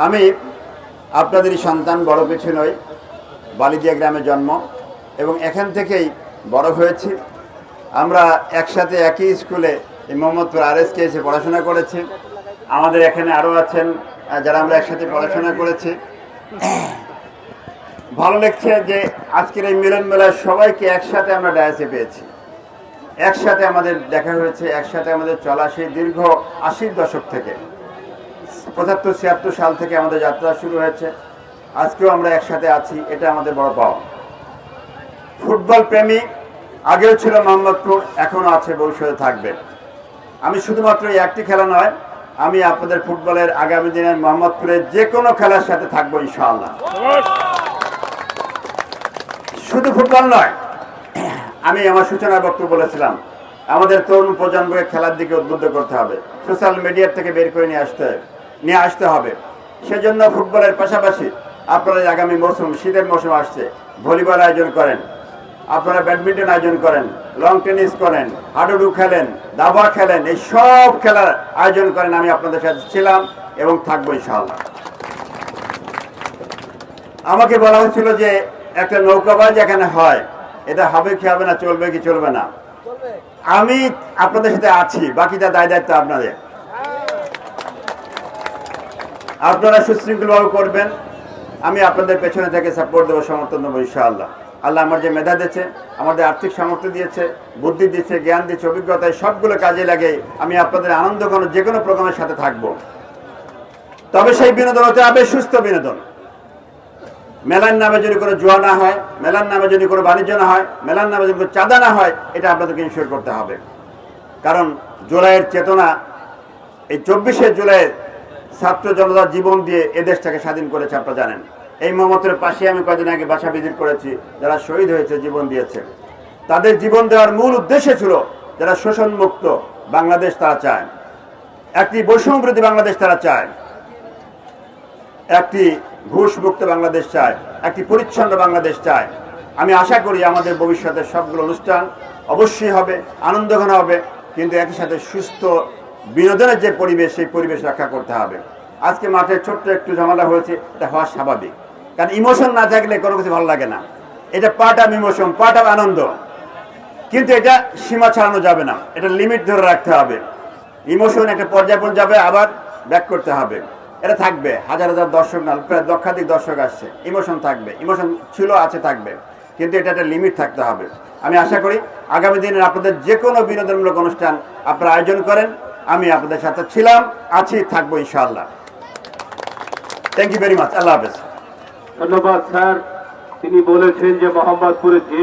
আমি আপনাদেরই সন্তান, বড় কিছু নই। বালিদিয়া গ্রামে জন্ম এবং এখান থেকেই বড় হয়েছি। আমরা একসাথে একই স্কুলে মোহাম্মদপুর RSKS পড়াশোনা করেছি। আমাদের এখানে আরও আছেন যারা আমরা একসাথে পড়াশোনা করেছি। ভালো লাগছে যে আজকের এই মিলন মেলায় সবাইকে একসাথে আমরা ডায়াসে পেয়েছি, একসাথে আমাদের দেখা হয়েছে, একসাথে আমাদের চলা সেই দীর্ঘ 80-র দশক থেকে 75-76 সাল থেকে আমাদের যাত্রা শুরু হয়েছে। আজকেও আমরা একসাথে আছি, এটা আমাদের বড় পাওয়া। ফুটবল প্রেমী আগেও ছিল মোহাম্মদপুর, এখনও আছে, ভবিষ্যতে থাকবে। আমি শুধুমাত্র এই একটি খেলা নয়, আমি আপনাদের ফুটবলের আগামী দিনের মোহাম্মদপুরের যে কোনো খেলার সাথে থাকবো ইনশাআল্লাহ। শুধু ফুটবল নয়, আমি আমার সূচনা বক্তব্য বলেছিলাম আমাদের তরুণ প্রজন্মকে খেলার দিকে উদ্বুদ্ধ করতে হবে, সোশ্যাল মিডিয়ার থেকে বের করে নিয়ে আসতে হবে। সেজন্য ফুটবলের পাশাপাশি আপনারা আগামী মৌসুম, শীতের মৌসুম আসছে, ভলিবল আয়োজন করেন, আপনারা ব্যাডমিন্টন আয়োজন করেন, লং টেনিস করেন, হাডুডু খেলেন, দাবা খেলেন, এই সব খেলার আয়োজন করেন। আমি আপনাদের সাথে ছিলাম এবং থাকবো ইনশাআল্লাহ। আমাকে বলা হচ্ছিল যে একটা নৌকাবাজ এখানে হয়, এটা হবে কি হবে না, চলবে কি চলবে না। আমি আপনাদের সাথে আছি, বাকিটা দায় দায়িত্ব আপনাদের। আপনারা সুশৃঙ্খলভাবে করবেন, আমি আপনাদের পেছনে থেকে সাপোর্ট দেবো, সমর্থন দেবো ইনশাআল্লাহ। আল্লাহ আমার যে মেধা দিয়েছে, আমাদের আর্থিক সামর্থ্য দিয়েছে, বুদ্ধি দিয়েছে, জ্ঞান দিয়েছে, অভিজ্ঞতায় সবগুলো কাজে লাগে আমি আপনাদের আনন্দ কোনো যে কোনো প্রোগ্রামের সাথে থাকবো। তবে সেই বিনোদন হতে হবে সুস্থ বিনোদন। মেলার নামে যদি কোনো জুয়া না হয়, মেলার নামে যদি কোনো বাণিজ্য না হয়, মেলার নামে যদি কোনো চাঁদা না হয়, এটা আপনাদেরকে ইনশিওর করতে হবে। কারণ জুলাইয়ের চেতনা, এই 24শে জুলাই ছাত্র জনতা জীবন দিয়ে এ দেশটাকে স্বাধীন করেছে, আপনারা জানেন। এই মোহাম্মদপুরের পাশে আমি কয়েকদিন আগে বাসা ভিজিট করেছি, যারা শহীদ হয়েছে, জীবন দিয়েছে। তাদের জীবন দেওয়ার মূল উদ্দেশ্য ছিল যারা শোষণমুক্ত বাংলাদেশ তারা চায়, একটি বৈষম্যবিরোধী বাংলাদেশ তারা চায়, একটি ঘুষমুক্ত বাংলাদেশ চায়, একটি পরিচ্ছন্ন বাংলাদেশ চায়। আমি আশা করি আমাদের ভবিষ্যতের সবগুলো অনুষ্ঠান অবশ্যই হবে, আনন্দঘন হবে, কিন্তু একই সাথে সুস্থ বিনোদনের যে পরিবেশ, সেই পরিবেশ রক্ষা করতে হবে। আজকে মাঠে ছোট্ট একটু ঝামেলা হয়েছে, এটা হওয়া স্বাভাবিক, কারণ ইমোশন না থাকলে কোনো কিছু ভালো লাগে না। এটা part of emotion, part of আনন্দ, কিন্তু এটা সীমা ছাড়ানো যাবে না, এটা লিমিট ধরে রাখতে হবে। ইমোশন একটা পর্যায় যাবে, আবার ব্যাক করতে হবে। এটা থাকবে, হাজার হাজার দর্শক না, প্রায় লক্ষাধিক দর্শক আসছে, ইমোশন থাকবে, ইমোশন ছিল, আছে, থাকবে, কিন্তু এটা একটা লিমিট থাকতে হবে। আমি আশা করি আগামী দিনে আপনাদের যে কোনো বিনোদনমূলক অনুষ্ঠান আপনারা আয়োজন করেন, আমি আপনাদের সাথে ছিলাম, আছি, থাকবো ইনশাআল্লাহ। Thank you very much. Allah হাফেজ। ধন্যবাদ স্যার। তিনি বলেছেন যে মোহাম্মদপুরে যে